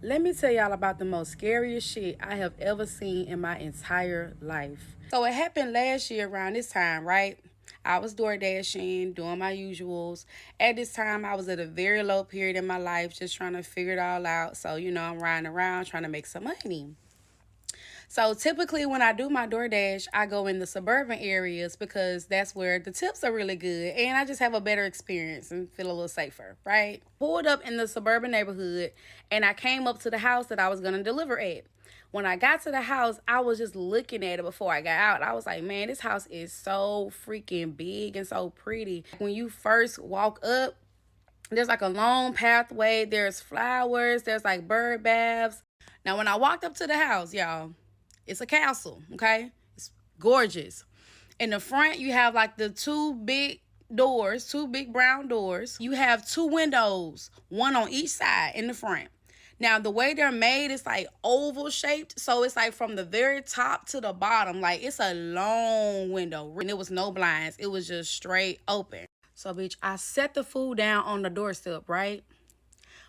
Let me tell y'all about the most scariest shit I have ever seen in my entire life. So it happened last year around this time, right? I was door dashing, doing my usuals. At this time, I was at a very low period in my life, just trying to figure it all out. So, I'm riding around trying to make some money. So typically when I do my DoorDash, I go in the suburban areas because that's where the tips are really good and I just have a better experience and feel a little safer, right? Pulled up in the suburban neighborhood and I came up to the house that I was going to deliver at. When I got to the house, I was just looking at it before I got out. I was like, man, this house is so freaking big and so pretty. When you first walk up, there's like a long pathway. There's flowers. There's like bird baths. Now, when I walked up to the house, y'all, it's a castle, okay? It's gorgeous. In the front, you have like the two big doors, two big brown doors. You have two windows, one on each side in the front. Now, the way they're made is like oval shaped. So it's like from the very top to the bottom. Like it's a long window. And it was no blinds. It was just straight open. So, bitch, I set the food down on the doorstep, right?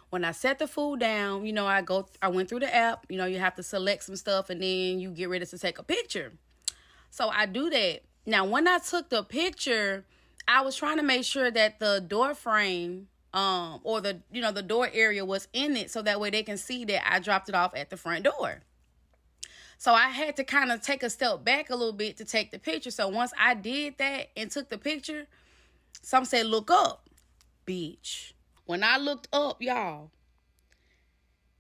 When I set the food down, I went through the app. You have to select some stuff and then you get ready to take a picture. So I do that. Now, when I took the picture, I was trying to make sure that the door frame or the door area was in it so that way they can see that I dropped it off at the front door. So I had to kind of take a step back a little bit to take the picture. So once I did that and took the picture, some said, look up, bitch. When I looked up, y'all,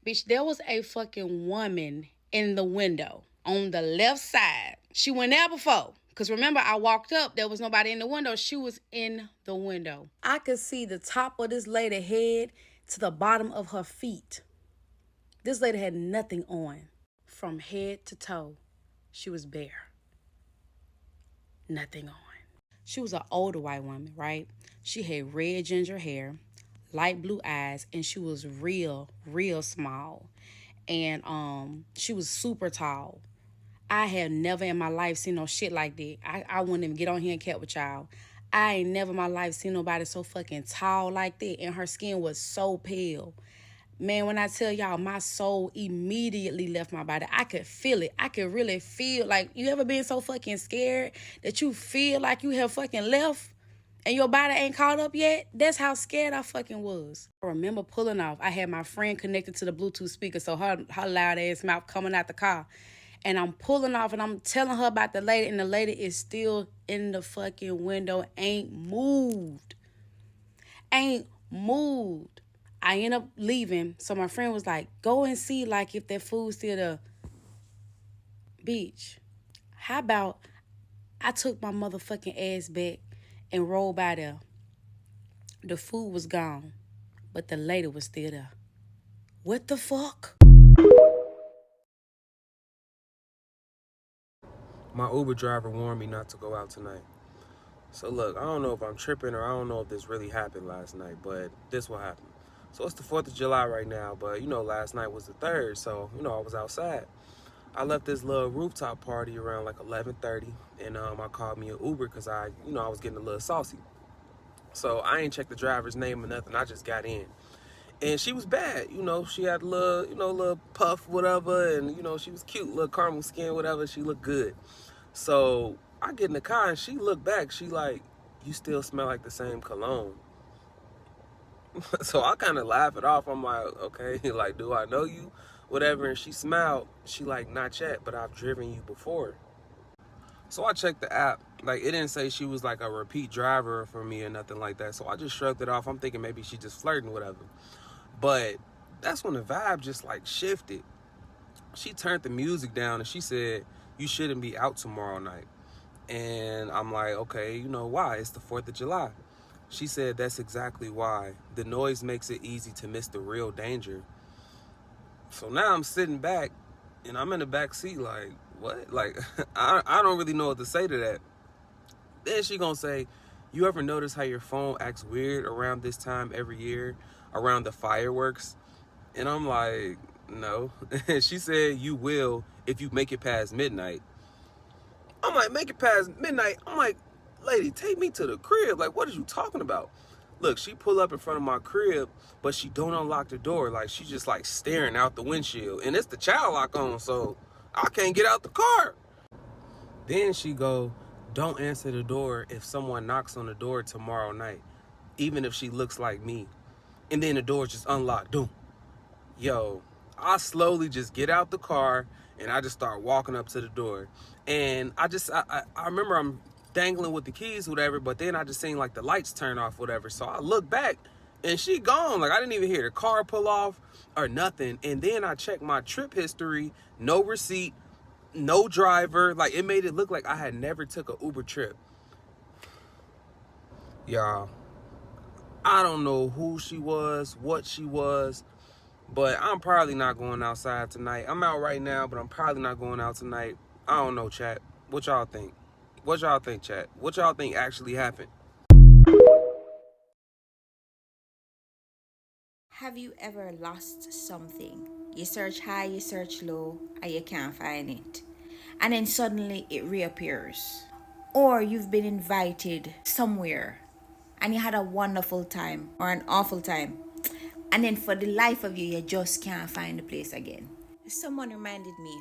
bitch, there was a fucking woman in the window on the left side. She went there before. Because remember, I walked up. There was nobody in the window. She was in the window. I could see the top of this lady's head to the bottom of her feet. This lady had nothing on. From head to toe, she was bare. Nothing on. She was an older white woman, right? She had red ginger hair, light blue eyes, and she was real small. And she was super tall. I have never in my life seen no shit like that. I wouldn't even get on here and cat with y'all. I ain't never in my life seen nobody so fucking tall like that. And her skin was so pale. Man, when I tell y'all, my soul immediately left my body. I could feel it. I could really feel, like, you ever been so fucking scared that you feel like you have fucking left and your body ain't caught up yet? That's how scared I fucking was. I remember pulling off. I had my friend connected to the Bluetooth speaker, so her loud ass mouth coming out the car. And I'm pulling off and I'm telling her about the lady, and the lady is still in the fucking window, ain't moved. Ain't moved. I end up leaving, so my friend was like, go and see, like, if that food's still there. Bitch, how about I took my motherfucking ass back and rolled by there. The food was gone, but the lady was still there. What the fuck? My Uber driver warned me not to go out tonight. So look, I don't know if I'm tripping or I don't know if this really happened last night, but this will happen. So it's the 4th of July right now, but last night was the 3rd, so I was outside. I left this little rooftop party around like 11:30, and I called me an Uber because I was getting a little saucy. So I ain't checked the driver's name or nothing. I just got in. And she was bad, she had a little, little puff, whatever, and, she was cute, little caramel skin, whatever, she looked good. So I get in the car and she looked back, she like, you still smell like the same cologne. So I kind of laugh it off. I'm like, okay, like, do I know you? Whatever. And she smiled. She like, not yet, but I've driven you before. So I checked the app. Like, it didn't say she was like a repeat driver for me or nothing like that. So I just shrugged it off. I'm thinking maybe she just flirting, whatever. But that's when the vibe just like shifted. She turned the music down and she said, you shouldn't be out tomorrow night. And I'm like, okay, why? It's the 4th of July. She said that's exactly why. The noise makes it easy to miss the real danger. So now I'm sitting back and I'm in the back seat like, what? Like, I don't really know what to say to that. Then she gonna say, you ever notice how your phone acts weird around this time every year, around the fireworks? And I'm like, no. And she said, you will if you make it past midnight. I'm like, make it past midnight? I'm like, lady, take me to the crib. Like, what are you talking about? Look, she pull up in front of my crib, but she don't unlock the door. Like, she just like staring out the windshield. And it's the child lock on, so I can't get out the car. Then she go, don't answer the door if someone knocks on the door tomorrow night, even if she looks like me. And then the door just unlocked. Doom. Yo, I slowly just get out the car and I just start walking up to the door. And I remember I'm dangling with the keys, whatever, but then I just seen like the lights turn off, whatever. So I look back and she gone. Like, I didn't even hear the car pull off or nothing. And then I checked my trip history, no receipt, no driver. Like, it made it look like I had never took a Uber trip. Y'all, I don't know who she was, what she was, but I'm probably not going outside tonight. I'm out right now, but I'm probably not going out tonight. I don't know, chat. What y'all think? What y'all think, chat? What y'all think actually happened? Have you ever lost something? You search high, you search low, and you can't find it. And then suddenly it reappears. Or you've been invited somewhere and you had a wonderful time or an awful time. And then for the life of you, you just can't find the place again. Someone reminded me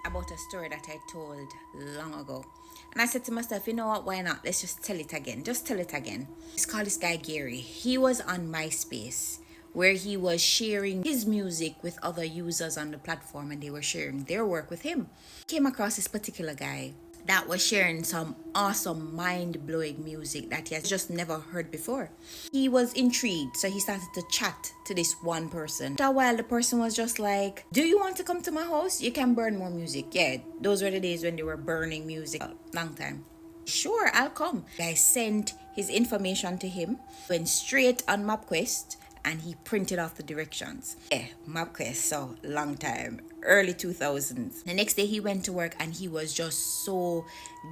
about a story that I told long ago. And I said to myself, you know what, why not? Let's just tell it again. Just tell it again. It's called this guy Gary. He was on MySpace, where he was sharing his music with other users on the platform, and they were sharing their work with him. Came across this particular guy that was sharing some awesome, mind-blowing music that he has just never heard before. He was intrigued, so he started to chat to this one person. After a while, the person was just like, do you want to come to my house? You can burn more music. Yeah, those were the days when they were burning music. A long time. Sure, I'll come. The guy sent his information to him, went straight on MapQuest, and he printed off the directions. Yeah, MapQuest, so long time, early 2000s. The next day he went to work and he was just so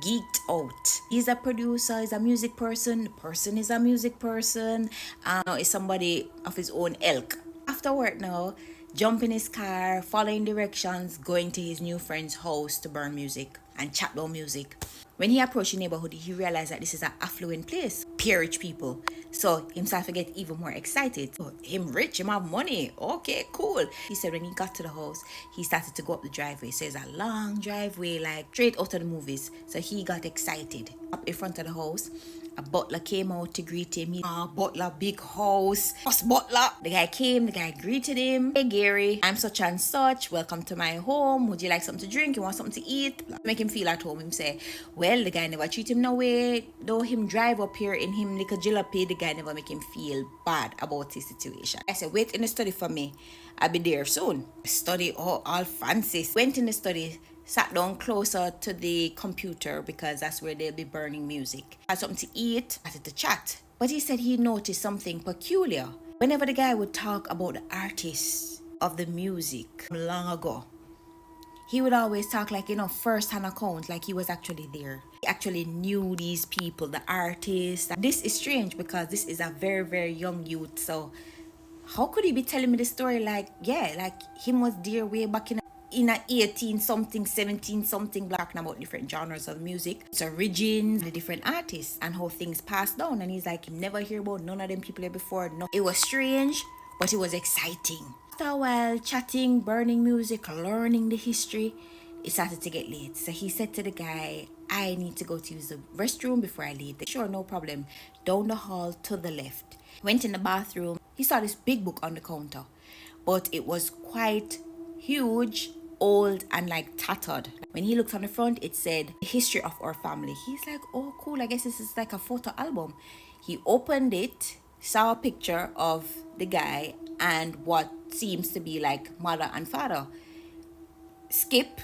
geeked out. He's a producer, he's a music person, the person is a music person, is somebody of his own ilk. After work now, jump in his car, following directions, going to his new friend's house to burn music and chat about music. When he approached the neighborhood, he realized that this is an affluent place, pure rich people. So himself to get even more excited. So him rich, him have money. Okay, cool. He said when he got to the house, he started to go up the driveway. So it's a long driveway, like straight out of the movies. So he got excited. Up in front of the house, a butler came out to greet him. Butler, big house. Us butler. The guy came, the guy greeted him. Hey Gary, I'm such and such. Welcome to my home. Would you like something to drink? You want something to eat? Make him feel at home. Him say, well, the guy never treat him no way. Though him drive up here in him like a jalopy, the guy never make him feel bad about his situation. I said, wait in the study for me. I'll be there soon. Study, all fancy. Went in the study, sat down closer to the computer because that's where they'll be burning music. Had something to eat, started to chat. But he said he noticed something peculiar. Whenever the guy would talk about the artists of the music long ago, he would always talk like, first-hand account, like he was actually there. He actually knew these people, the artists. This is strange because this is a very, very young youth. So how could he be telling me the story like him was there way back in a 18 something, 17 something, talking about different genres of music, its origins, the different artists, and how things passed down. And he's like, he never hear about none of them people there before. No, it was strange, but it was exciting. After a while, chatting, burning music, learning the history, it started to get late. So he said to the guy, I need to go to use the restroom before I leave. Sure, no problem. Down the hall to the left. Went in the bathroom. He saw this big book on the counter, but it was quite huge, old, and like tattered. When he looked on the front, it said the history of our family. He's like, oh cool, I guess this is like a photo album. He opened it, saw a picture of the guy and what seems to be like mother and father. Skip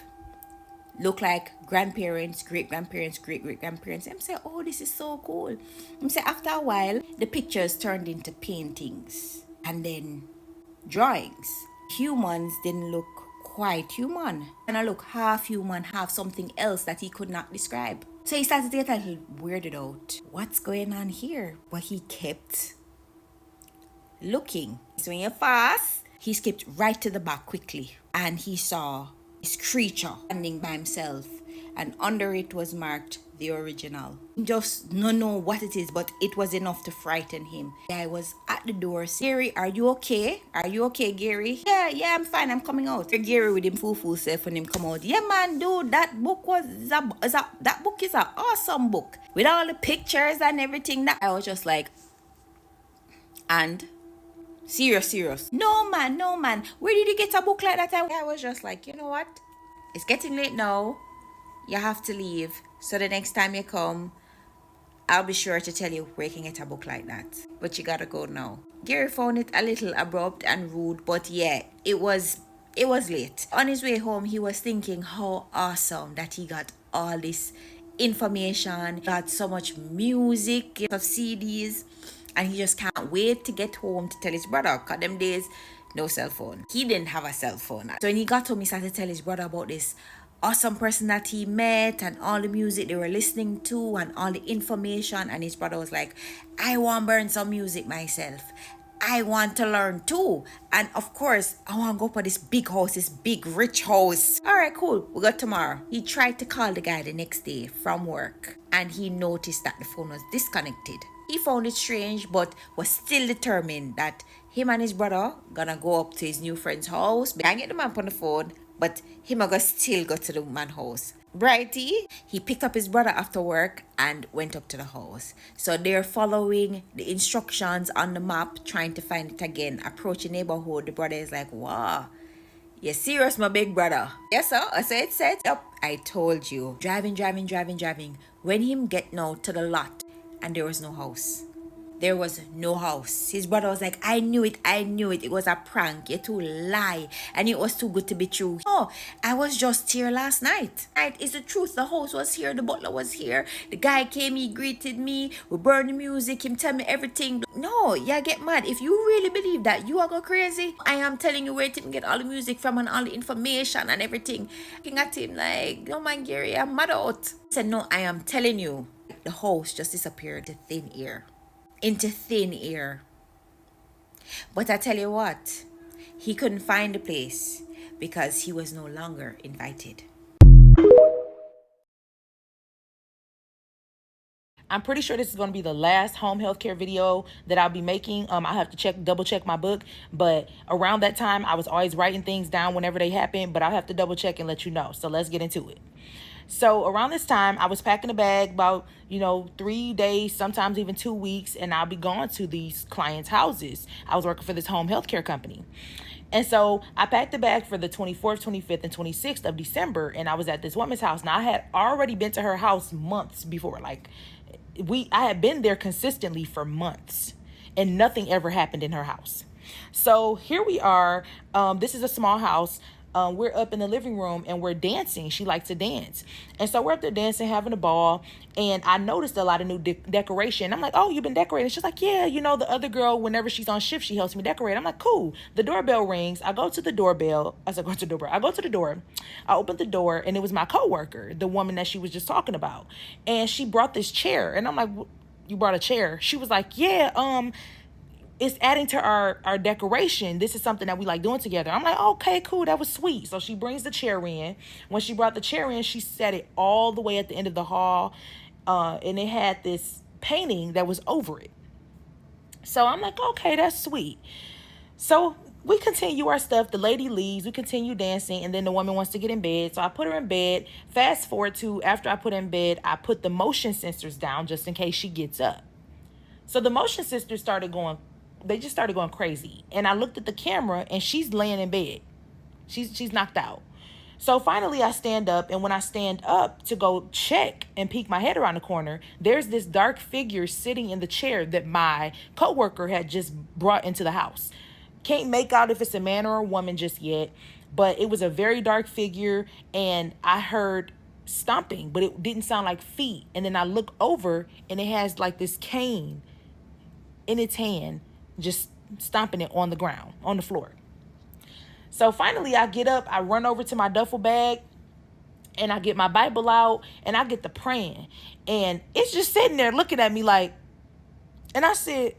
look like grandparents, great-grandparents, great-great-grandparents. I'm say, oh, this is so cool. I'm say, after a while, the pictures turned into paintings and then drawings. Humans didn't look quite human. And I look half human, half something else that he could not describe. So he started to get a little weirded out. What's going on here? But he kept looking. So when you fast, he skipped right to the back quickly. And he saw this creature standing by himself. and under it was marked the original. Just no know what it is, but it was enough to frighten him. I was at the door. Gary, are you okay? Are you okay, Gary? Yeah, I'm fine. I'm coming out. Gary with him full self when him come out. Yeah, man, dude, that book that book is an awesome book with all the pictures and everything. That I was just like, and serious. No man. Where did you get a book like that? I was just like, you know what? It's getting late now. You have to leave. So the next time you come, I'll be sure to tell you where you can get a book like that. But you gotta go now. Gary found it a little abrupt and rude, but yeah, it was late. On his way home, he was thinking how awesome that he got all this information, got so much music, of CDs, and he just can't wait to get home to tell his brother. Cause them days, no cell phone. He didn't have a cell phone. So when he got home, he started to tell his brother about this awesome person that he met and all the music they were listening to and all the information. And his brother was like, I want to burn some music myself. I want to learn too. And of course, I want to go for this big house, this big rich house. All right, cool. We got tomorrow. He tried to call the guy the next day from work and he noticed that the phone was disconnected. He found it strange, but was still determined that him and his brother gonna go up to his new friend's house. Can't get the man on the phone, but him gonna still go to the man's house. Brighty, he picked up his brother after work and went up to the house. So they're following the instructions on the map, trying to find it again. Approaching neighborhood, the brother is like, wow, you serious, my big brother? Yes, sir. I said, set up. I told you. Driving. When him get now to the lot, and there was no house. There was no house. His brother was like, I knew it. It was a prank. You two lie. And it was too good to be true. Oh, I was just here last night. It's the truth. The house was here. The butler was here. The guy came. He greeted me. We burned the music. Him tell me everything. No, you get mad. If you really believe that, you are go crazy. I am telling you where to get all the music from and all the information and everything. Looking at him like, oh man, Gary, I'm mad out. I said, no, I am telling you. The house just disappeared into thin air. But I tell you what, he couldn't find the place because he was no longer invited. I'm pretty sure this is going to be the last home healthcare video that I'll be making. I have to double check my book, but around that time I was always writing things down whenever they happen, but I'll have to double check and let you know. So let's get into it. So around this time, I was packing a bag about, 3 days, sometimes even 2 weeks, and I'll be going to these clients' houses. I was working for this home healthcare company. And so I packed the bag for the 24th, 25th, and 26th of December, and I was at this woman's house. Now, I had already been to her house months before. I had been there consistently for months, and nothing ever happened in her house. So here we are. This is a small house. We're up in the living room and we're dancing. She likes to dance. And so we're up there dancing, having a ball. And I noticed a lot of new decoration. I'm like, oh, you've been decorating? She's like, yeah, the other girl, whenever she's on shift, she helps me decorate. I'm like, cool. The doorbell rings. I go to the doorbell. I said, go to the doorbell. I go to the door. I opened the door and it was my coworker, the woman that she was just talking about. And she brought this chair. And I'm like, you brought a chair? She was like, yeah, it's adding to our decoration. This is something that we like doing together. I'm like, okay, cool. That was sweet. So she brings the chair in. When she brought the chair in, she set it all the way at the end of the hall. And it had this painting that was over it. So I'm like, okay, that's sweet. So we continue our stuff. The lady leaves. We continue dancing. And then the woman wants to get in bed. So I put her in bed. Fast forward to after I put her in bed, I put the motion sensors down just in case she gets up. So the motion sensors started going crazy. And I looked at the camera and she's laying in bed. She's knocked out. So finally I stand up, and when I stand up to go check and peek my head around the corner, there's this dark figure sitting in the chair that my coworker had just brought into the house. Can't make out if it's a man or a woman just yet, but it was a very dark figure, and I heard stomping, but it didn't sound like feet. And then I look over and it has like this cane in its hand, just stomping it on the ground, on the floor. So finally I get up, I run over to my duffel bag, and I get my Bible out, and I get to praying. And it's just sitting there looking at me like, and I said,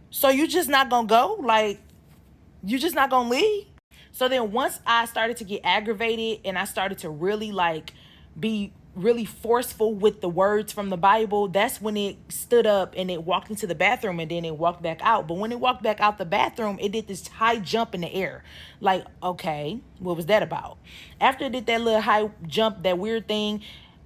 so you just not gonna go? Like, you just not gonna leave? So then once I started to get aggravated and I started to really like be really forceful with the words from the Bible, that's when it stood up and it walked into the bathroom and then it walked back out. But when it walked back out the bathroom, it did this high jump in the air. Like, okay, what was that about? After it did that little high jump, that weird thing,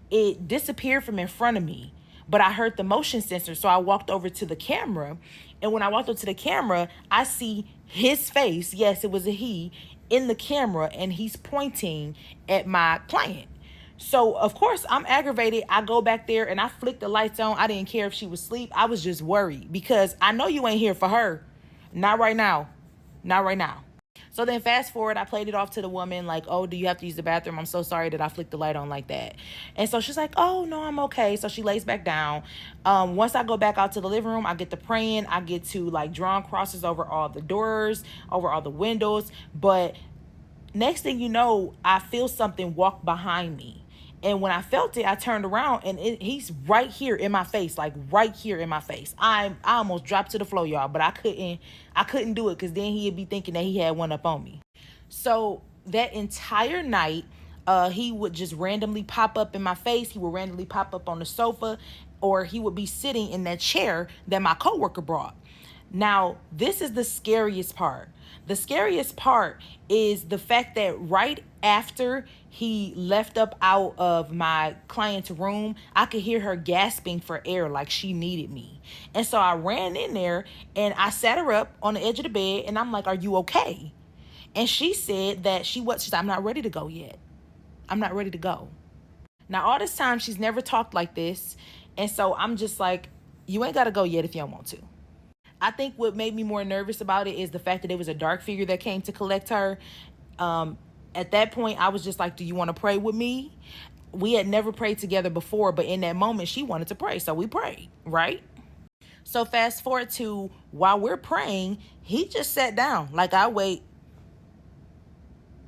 it disappeared from in front of me. But I heard the motion sensor, so I walked over to the camera. And when I walked up to the camera, I see his face. Yes, it was a he in the camera, and he's pointing at my client. So, of course, I'm aggravated. I go back there and I flick the lights on. I didn't care if she was asleep. I was just worried because I know you ain't here for her. Not right now. Not right now. So then fast forward, I played it off to the woman like, oh, do you have to use the bathroom? I'm so sorry that I flicked the light on like that. And so she's like, oh, no, I'm okay. So she lays back down. Once I go back out to the living room, I get to praying. I get to like drawing crosses over all the doors, over all the windows. But next thing you know, I feel something walk behind me. And when I felt it, I turned around and he's right here in my face, like right here in my face. I almost dropped to the floor, y'all, but I couldn't do it because then he'd be thinking that he had one up on me. So that entire night, he would just randomly pop up in my face. He would randomly pop up on the sofa, or he would be sitting in that chair that my coworker brought. Now, this is the scariest part. The scariest part is the fact that right after he left up out of my client's room, I could hear her gasping for air like she needed me. And so I ran in there and I sat her up on the edge of the bed and I'm like, are you okay? And she said that she said, I'm not ready to go yet. I'm not ready to go. Now, all this time, she's never talked like this. And so I'm just like, you ain't got to go yet if you don't want to. I think what made me more nervous about it is the fact that it was a dark figure that came to collect her. At that point, I was just like, do you want to pray with me? We had never prayed together before, but in that moment, she wanted to pray. So we prayed, right? So fast forward to while we're praying, he just sat down. Like, I wait.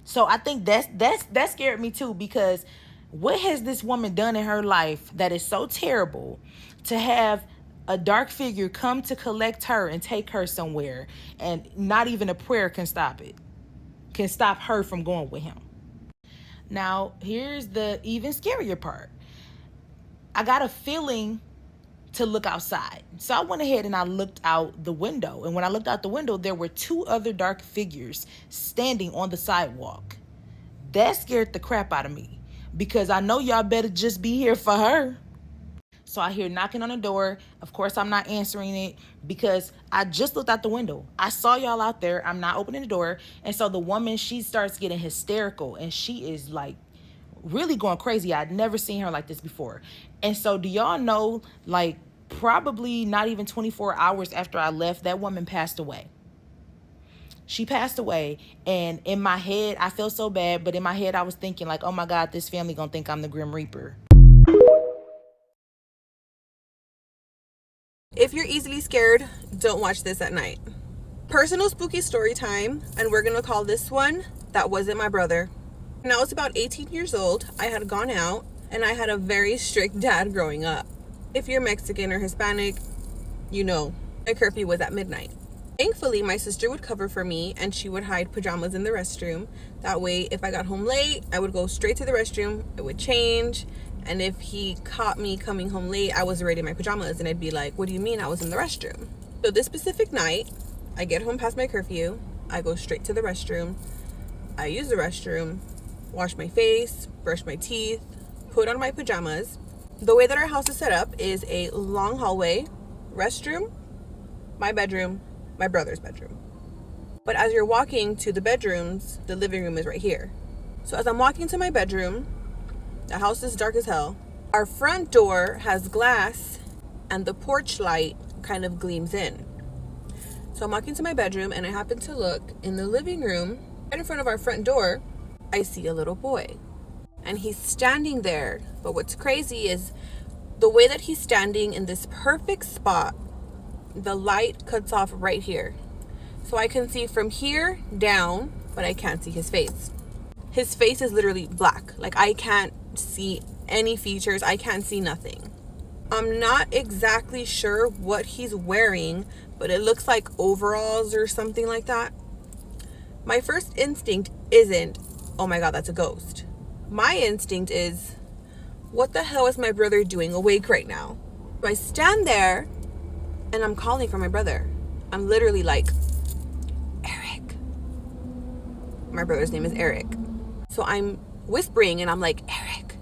So I think that scared me too, because what has this woman done in her life that is so terrible to have a dark figure come to collect her and take her somewhere, and not even a prayer can stop it, can stop her from going with him. Now, here's the even scarier part. I got a feeling to look outside. So I went ahead and I looked out the window. And when I looked out the window, there were two other dark figures standing on the sidewalk. That scared the crap out of me, because I know y'all better just be here for her. So I hear knocking on the door. Of course, I'm not answering it because I just looked out the window. I saw y'all out there. I'm not opening the door. And so the woman, she starts getting hysterical and she is like really going crazy. I'd never seen her like this before. And so do y'all know, like probably not even 24 hours after I left, that woman passed away. She passed away. And in my head, I feel so bad. But in my head, I was thinking like, oh my God, this family gonna think I'm the Grim Reaper. If you're easily scared, don't watch this at night. Personal spooky story time, and we're gonna call this one That Wasn't My Brother. When I was about 18 years old, I had gone out, and I had a very strict dad growing up. If you're Mexican or Hispanic, you know, my curfew was at midnight. Thankfully, my sister would cover for me, and she would hide pajamas in the restroom. That way, if I got home late, I would go straight to the restroom, I would change, and if he caught me coming home late, I was already in my pajamas, and I'd be like, what do you mean I was in the restroom? So this specific night, I get home past my curfew, I go straight to the restroom, I use the restroom, wash my face, brush my teeth, put on my pajamas. The way that our house is set up is a long hallway, restroom, my bedroom, my brother's bedroom. But as you're walking to the bedrooms, the living room is right here. So as I'm walking to my bedroom, the house is dark as hell. Our front door has glass and the porch light kind of gleams in. So I'm walking to my bedroom and I happen to look in the living room, right in front of our front door, I see a little boy. And he's standing there. But what's crazy is the way that he's standing in this perfect spot, the light cuts off right here. So I can see from here down, but I can't see his face. His face is literally black. Like I can't see any features. I can't see nothing. I'm not exactly sure what he's wearing, but it looks like overalls or something like that. My first instinct isn't, oh my God, that's a ghost. My instinct is, what the hell is my brother doing awake right now? I stand there and I'm calling for my brother. I'm literally like, Eric. My brother's name is Eric. So I'm whispering and I'm like, Eric.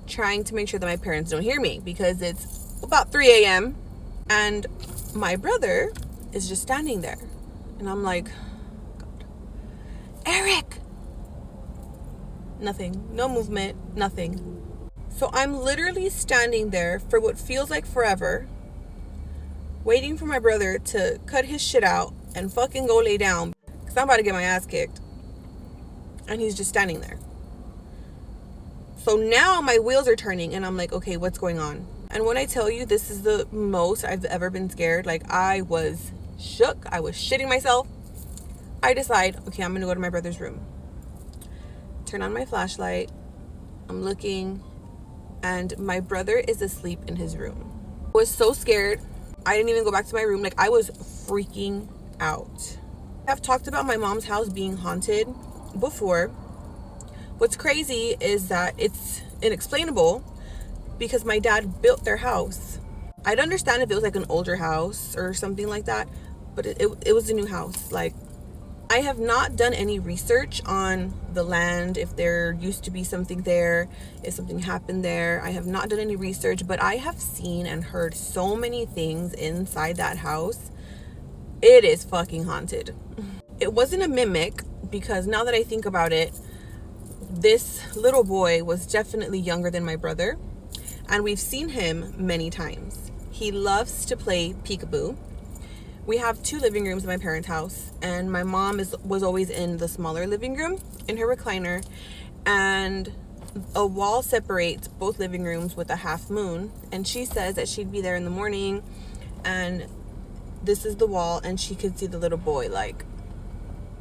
Trying to make sure that my parents don't hear me because it's about 3 a.m. and my brother is just standing there. And I'm like, God. Eric! Nothing. No movement. Nothing. So I'm literally standing there for what feels like forever, waiting for my brother to cut his shit out and fucking go lay down because I'm about to get my ass kicked. And he's just standing there. So now my wheels are turning and I'm like, okay, what's going on? And when I tell you this is the most I've ever been scared, like I was shook. I was shitting myself. I decide, okay, I'm going to go to my brother's room. Turn on my flashlight. I'm looking and my brother is asleep in his room. I was so scared. I didn't even go back to my room. Like I was freaking out. I've talked about my mom's house being haunted before. What's crazy is that it's inexplainable because my dad built their house. I'd understand if it was like an older house or something like that, but it was a new house. Like I have not done any research on the land, if there used to be something there, if something happened there. I have not done any research, but I have seen and heard so many things inside that house. It is fucking haunted. It wasn't a mimic because now that I think about it, this little boy was definitely younger than my brother, and we've seen him many times. He loves to play peekaboo. We have 2 living rooms in my parents' house, and my mom was always in the smaller living room in her recliner, and a wall separates both living rooms with a half moon, and she says that she'd be there in the morning and this is the wall and she could see the little boy like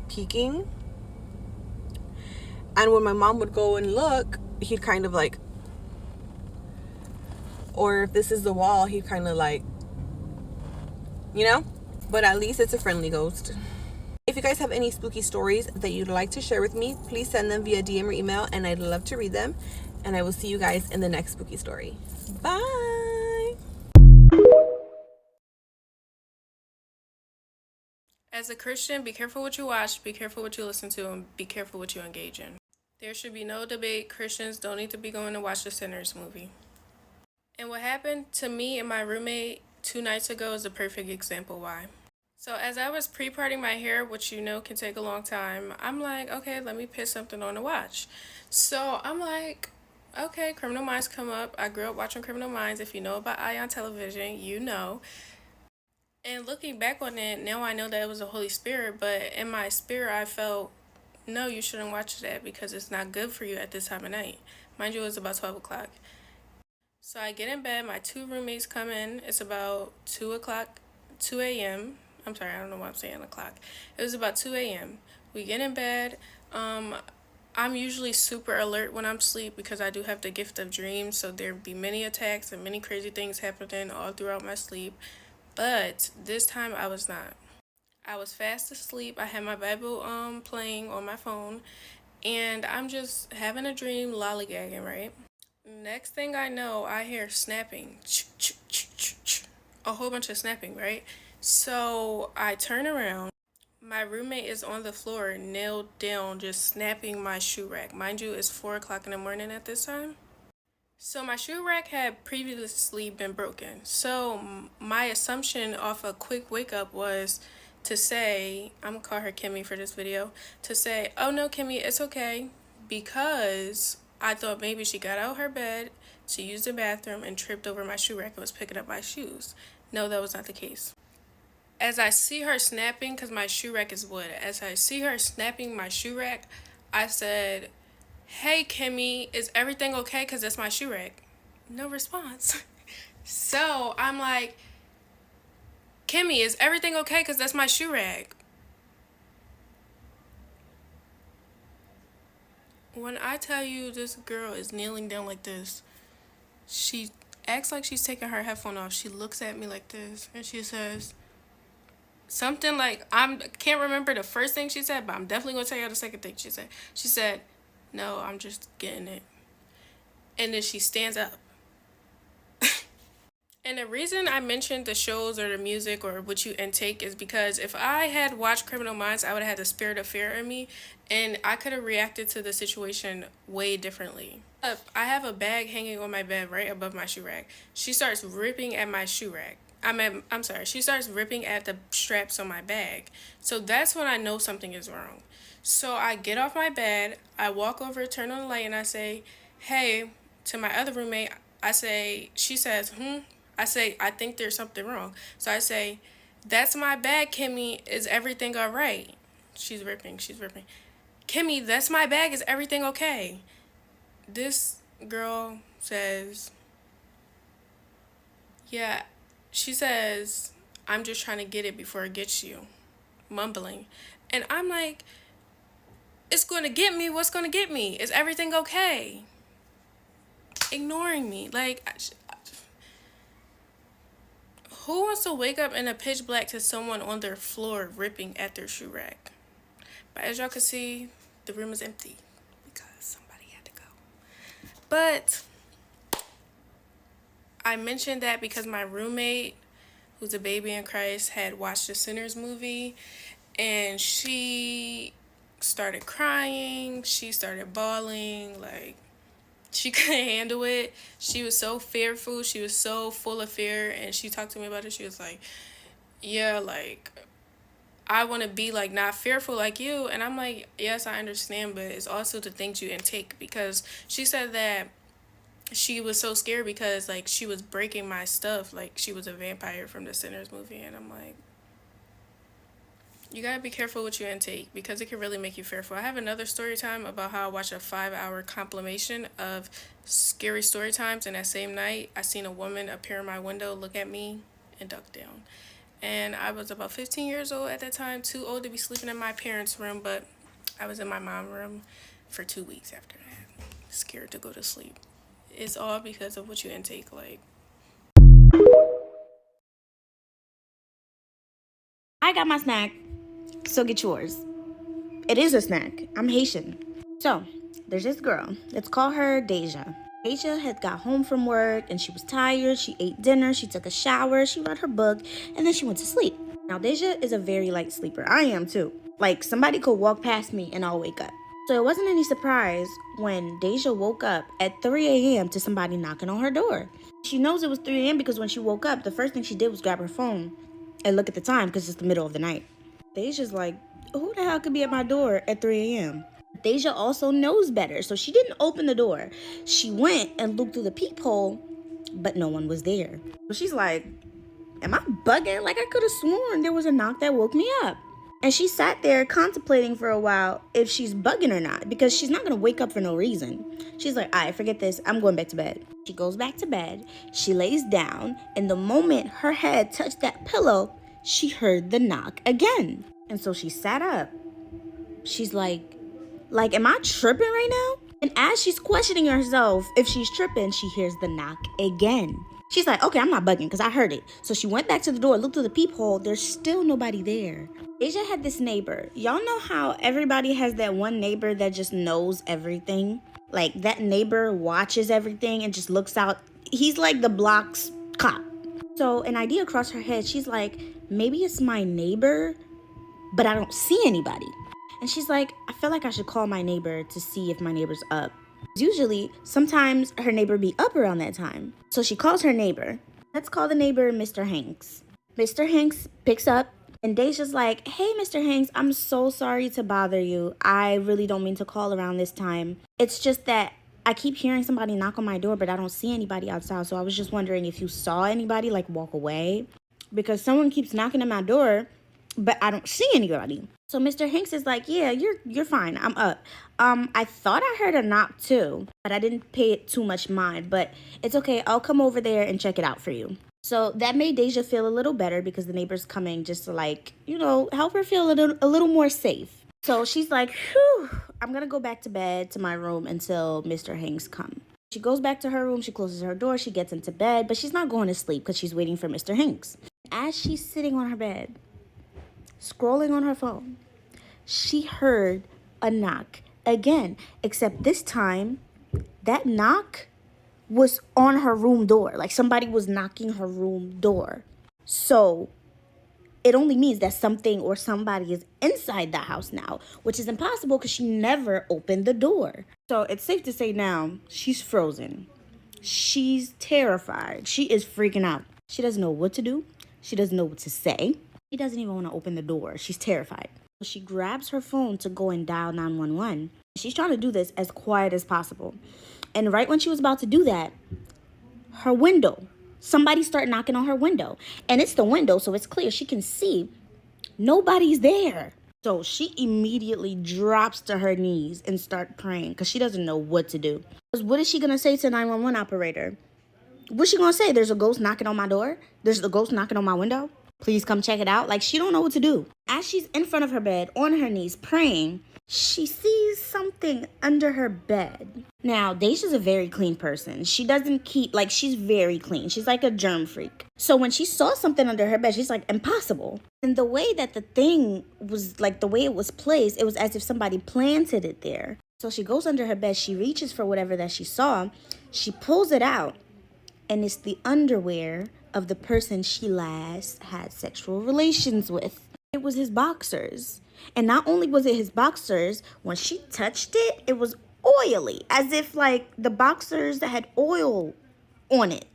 peeking. And when my mom would go and look, he'd kind of like, or if this is the wall, he'd kind of like, you know, but at least it's a friendly ghost. If you guys have any spooky stories that you'd like to share with me, please send them via DM or email and I'd love to read them. And I will see you guys in the next spooky story. Bye. As a Christian, be careful what you watch, be careful what you listen to, and be careful what you engage in. There should be no debate. Christians don't need to be going to watch the Sinners movie. And what happened to me and my roommate 2 nights ago is a perfect example why. So as I was pre-parting my hair, which you know can take a long time, I'm like, okay, let me put something on to watch. So I'm like, okay, Criminal Minds come up. I grew up watching Criminal Minds. If you know about Eye on Television, you know. And looking back on it, now I know that it was the Holy Spirit, but in my spirit I felt, no, you shouldn't watch that because it's not good for you at this time of night. Mind you, it was about 12 o'clock. So I get in bed, my 2 roommates come in, it's about 2 a.m. I'm sorry, I don't know why I'm saying o'clock. It was about 2 a.m. We get in bed. I'm usually super alert when I'm asleep because I do have the gift of dreams, so there be many attacks and many crazy things happening all throughout my sleep. But this time I was not. I was fast asleep. I had my Bible playing on my phone, and I'm just having a dream, lollygagging, right? Next thing I know, I hear snapping. A whole bunch of snapping, right? So I turn around. My roommate is on the floor, nailed down, just snapping my shoe rack. Mind you, it's 4 o'clock in the morning at this time. So my shoe rack had previously been broken. So my assumption off a quick wake up was to say, I'm gonna call her Kimmy for this video, to say, oh no, Kimmy, it's okay, because I thought maybe she got out of her bed, she used the bathroom and tripped over my shoe rack and was picking up my shoes. No, that was not the case. As I see her snapping, because my shoe rack is wood, as I see her snapping my shoe rack, I said, hey Kimmy, is everything okay? Because that's my shoe rack. No response. So I'm like, Kimmy, is everything okay? Because that's my shoe rack. When I tell you this girl is kneeling down like this, she acts like she's taking her headphone off. She looks at me like this and she says, something like, I can't remember the first thing she said, but I'm definitely gonna tell you the second thing she said. She said, "No, I'm just getting it," and then she stands up. And the reason I mentioned the shows or the music or what you intake is because if I had watched Criminal Minds, I would have had the spirit of fear in me, and I could have reacted to the situation way differently. I have a bag hanging on my bed right above my shoe rack. She starts ripping at my shoe rack. I'm sorry. She starts ripping at the straps on my bag. So that's when I know something is wrong. So I get off my bed, I walk over, turn on the light, and I say, "Hey," to my other roommate. I say, she says, "Hmm." I say, "I think there's something wrong." So I say, "That's my bag, Kimmy. Is everything all right?" She's ripping. "Kimmy, that's my bag. Is everything okay?" This girl says, "Yeah." She says, "I'm just trying to get it before it gets you." Mumbling. And I'm like, "It's going to get me. What's going to get me? Is everything okay?" Ignoring me. Like, who wants to wake up in a pitch black to someone on their floor ripping at their shoe rack? But as y'all can see, the room is empty because somebody had to go. But I mentioned that because my roommate, who's a baby in Christ, had watched the Sinners movie, and she started crying. She started bawling. Like, she couldn't handle it. She was so fearful. She was so full of fear. And she talked to me about it. She was like, "Yeah, like, I want to be, like, not fearful like you." And I'm like, "Yes, I understand. But it's also the things you intake." Because she said that she was so scared because, like, she was breaking my stuff. Like, she was a vampire from the Sinners movie. And I'm like, you gotta be careful what you intake because it can really make you fearful. I have another story time about how I watched a 5-hour compilation of scary story times, and that same night I seen a woman appear in my window, look at me, and duck down. And I was about 15 years old at that time, too old to be sleeping in my parents' room, but I was in my mom's room for 2 weeks after that, scared to go to sleep. It's all because of what you intake, like. I got my snack, so get yours. It is a snack. I'm Haitian. So, there's this girl. Let's call her Deja. Deja had got home from work and she was tired. She ate dinner, she took a shower, she read her book, and then she went to sleep. Now, Deja is a very light sleeper. I am too. Like, somebody could walk past me and I'll wake up. So it wasn't any surprise when Deja woke up at 3 a.m. to somebody knocking on her door. She knows it was 3 a.m. because when she woke up, the first thing she did was grab her phone and look at the time because it's the middle of the night. Deja's like, who the hell could be at my door at 3 a.m.? Deja also knows better, so she didn't open the door. She went and looked through the peephole, but no one was there. So she's like, am I bugging? Like, I could have sworn there was a knock that woke me up. And she sat there contemplating for a while if she's bugging or not, because she's not going to wake up for no reason. She's like, all right, forget this. I'm going back to bed. She goes back to bed. She lays down. And the moment her head touched that pillow, she heard the knock again. And so she sat up. She's like, am I tripping right now? And as she's questioning herself if she's tripping, she hears the knock again. She's like, okay, I'm not bugging because I heard it. So she went back to the door, looked through the peephole. There's still nobody there. Deja had this neighbor. Y'all know how everybody has that one neighbor that just knows everything? Like, that neighbor watches everything and just looks out. He's like the block's cop. So an idea crossed her head. She's like, maybe it's my neighbor, but I don't see anybody. And she's like, I feel like I should call my neighbor to see if my neighbor's up. Usually, sometimes her neighbor be up around that time. So she calls her neighbor. Let's call the neighbor Mr. Hanks. Mr. Hanks picks up, and Deja's like, hey, Mr. Hanks, I'm so sorry to bother you. I really don't mean to call around this time. It's just that I keep hearing somebody knock on my door, but I don't see anybody outside. So I was just wondering if you saw anybody, like, walk away. Because someone keeps knocking at my door, but I don't see anybody. So Mr. Hanks is like, yeah, you're fine. I'm up. I thought I heard a knock too, but I didn't pay it too much mind. But it's okay. I'll come over there and check it out for you. So that made Deja feel a little better because the neighbor's coming just to, like, help her feel a little more safe. So she's like, whew, I'm going to go back to bed to my room until Mr. Hanks comes. She goes back to her room. She closes her door. She gets into bed, but she's not going to sleep because she's waiting for Mr. Hanks. As she's sitting on her bed, scrolling on her phone, she heard a knock again, except this time that knock was on her room door. Like somebody was knocking her room door. So it only means that something or somebody is inside the house now, which is impossible because she never opened the door. So it's safe to say now she's frozen. She's terrified. She is freaking out. She doesn't know what to do. She doesn't know what to say. She doesn't even want to open the door. She's terrified. She grabs her phone to go and dial 911. She's trying to do this as quiet as possible. And right when she was about to do that, her window, somebody started knocking on her window. And it's the window, so it's clear. She can see nobody's there. So she immediately drops to her knees and starts praying because she doesn't know what to do. What is she going to say to 911 operator? What's she going to say? There's a ghost knocking on my door? There's a ghost knocking on my window? Please come check it out. Like, she don't know what to do. As she's in front of her bed, on her knees, praying, she sees something under her bed. Now, Deja's a very clean person. She doesn't keep, like, she's very clean. She's like a germ freak. So when she saw something under her bed, she's like, impossible. And the way that the thing was, like, the way it was placed, it was as if somebody planted it there. So she goes under her bed, she reaches for whatever that she saw, she pulls it out, and it's the underwear of the person she last had sexual relations with. It was his boxers. And not only was it his boxers, when she touched it, it was oily, as if like the boxers had oil on it.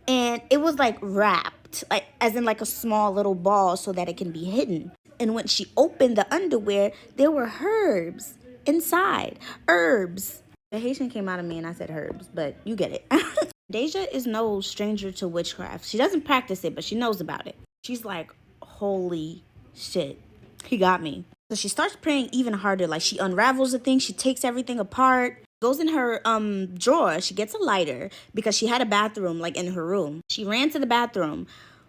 And it was like wrapped, like as in like a small little ball so that it can be hidden. And when she opened the underwear, there were herbs inside. Herbs. The Haitian came out of me and I said herbs, but you get it. Deja is no stranger to witchcraft. She doesn't practice it, but she knows about it. She's like, holy shit, he got me. So she starts praying even harder. Like she unravels the thing. She takes everything apart. Goes in her drawer. She gets a lighter because she had a bathroom like in her room. She ran to the bathroom,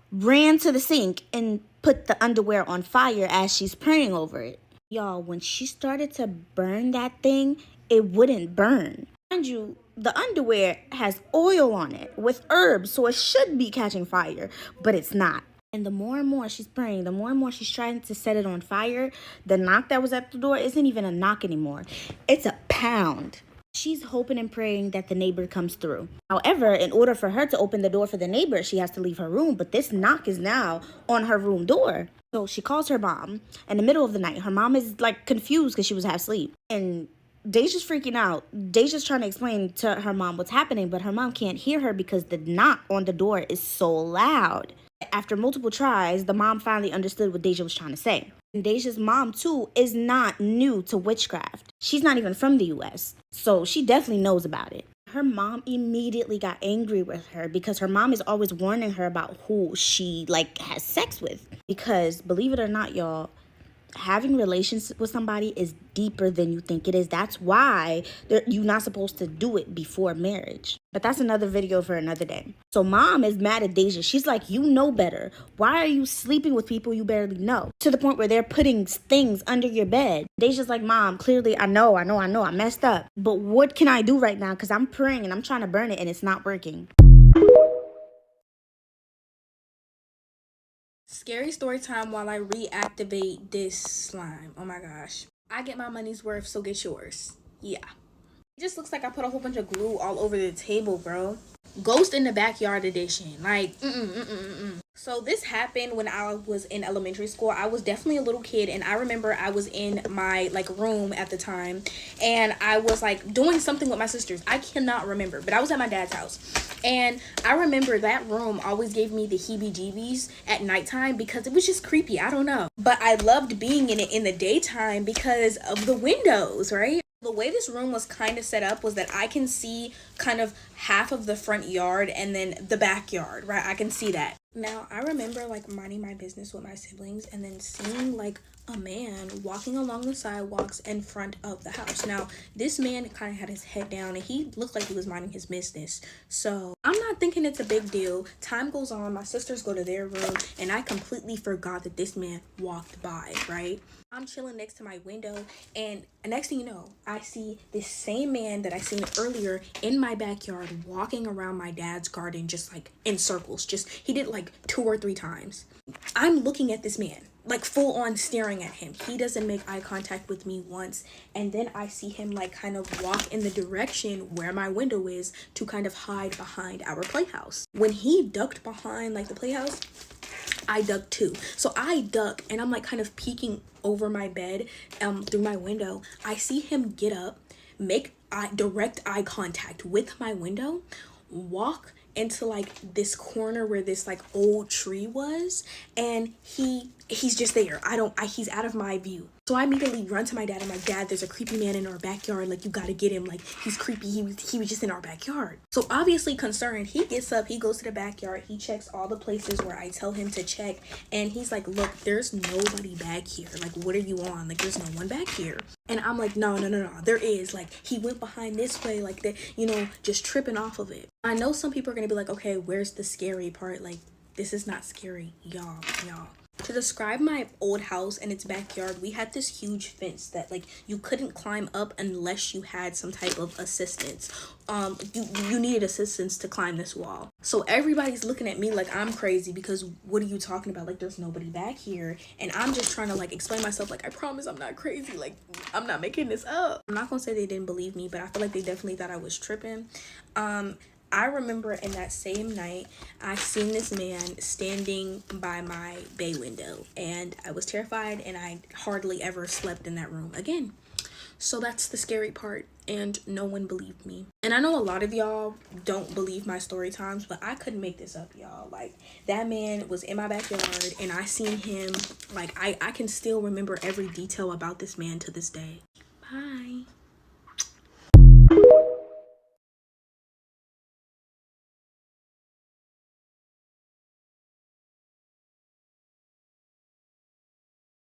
ran to the sink, and put the underwear on fire as she's praying over it. Y'all, when she started to burn that thing, it wouldn't burn. Mind you, the underwear has oil on it with herbs, so it should be catching fire, but it's not. And the more and more she's praying, the more and more she's trying to set it on fire, the knock that was at the door isn't even a knock anymore. It's a pound. She's hoping and praying that the neighbor comes through. However, in order for her to open the door for the neighbor, she has to leave her room, but this knock is now on her room door. So she calls her mom in the middle of the night. Her mom is like confused because she was half asleep. And Deja's freaking out. Deja's trying to explain to her mom what's happening, but her mom can't hear her because the knock on the door is so loud. After multiple tries, the mom finally understood what Deja was trying to say. And Deja's mom, too, is not new to witchcraft. She's not even from the U.S., so she definitely knows about it. Her mom immediately got angry with her because her mom is always warning her about who she, like, has sex with. Because, believe it or not, y'all, having relations with somebody is deeper than you think it is. That's why you're not supposed to do it before marriage. But that's another video for another day. So mom is mad at Deja. She's like, you know better. Why are you sleeping with people you barely know? To the point where they're putting things under your bed. Deja's like, mom, clearly I know, I messed up. But what can I do right now? Because I'm praying and I'm trying to burn it and it's not working. Scary story time while I reactivate this slime. Oh my gosh. I get my money's worth, so get yours. Yeah. It just looks like I put a whole bunch of glue all over the table, bro. Ghost in the backyard edition. Like, So this happened when I was in elementary school. I was definitely a little kid, and I remember I was in my room at the time, and I was doing something with my sisters. I cannot remember, but I was at my dad's house, and I remember that room always gave me the heebie-jeebies at nighttime because it was just creepy. I don't know, but I loved being in it in the daytime because of the windows, right? The way this room was kind of set up was that I can see kind of half of the front yard and then the backyard, right? I can see that. Now, I remember minding my business with my siblings and then seeing a man walking along the sidewalks in front of the house. Now, this man kind of had his head down and he looked like he was minding his business. So I'm not thinking it's a big deal. Time goes on, my sisters go to their room, and I completely forgot that this man walked by, right? I'm chilling next to my window, and next thing you know, I see this same man that I seen earlier in my backyard walking around my dad's garden just in circles. He did 2 or 3 times. I'm looking at this man. like full on staring at him. He doesn't make eye contact with me once. And then I see him like kind of walk in the direction where my window is to kind of hide behind our playhouse. When he ducked behind like the playhouse, I ducked too. So I duck and I'm like kind of peeking over my bed through my window. I see him get up, make direct eye contact with my window, walk into like this corner where this like old tree was, and he's just there. He's out of my view. So I immediately run to my dad. I'm like, Dad, there's a creepy man in our backyard. Like, you gotta get him. Like, he's creepy. He was just in our backyard. So obviously concerned, he gets up, he goes to the backyard, he checks all the places where I tell him to check, and he's like, look, there's nobody back here. Like, what are you on? Like, there's no one back here. And I'm like, no, there is. Like, he went behind this way, like that, you know, just tripping off of it. I know some people are gonna be like, okay, where's the scary part? Like, this is not scary, y'all. To describe my old house and its backyard, we had this huge fence that like you couldn't climb up unless you had some type of assistance. You needed assistance to climb this wall. So everybody's looking at me like I'm crazy because what are you talking about? Like, there's nobody back here. And I'm just trying to like explain myself, like, I promise I'm not crazy. Like, I'm not making this up. I'm not gonna say they didn't believe me, but I feel like they definitely thought I was tripping. I remember in that same night, I seen this man standing by my bay window, and I was terrified, and I hardly ever slept in that room again. So that's the scary part, and no one believed me. And I know a lot of y'all don't believe my story times, but I couldn't make this up, y'all. Like, that man was in my backyard, and I seen him. Like, I can still remember every detail about this man to this day.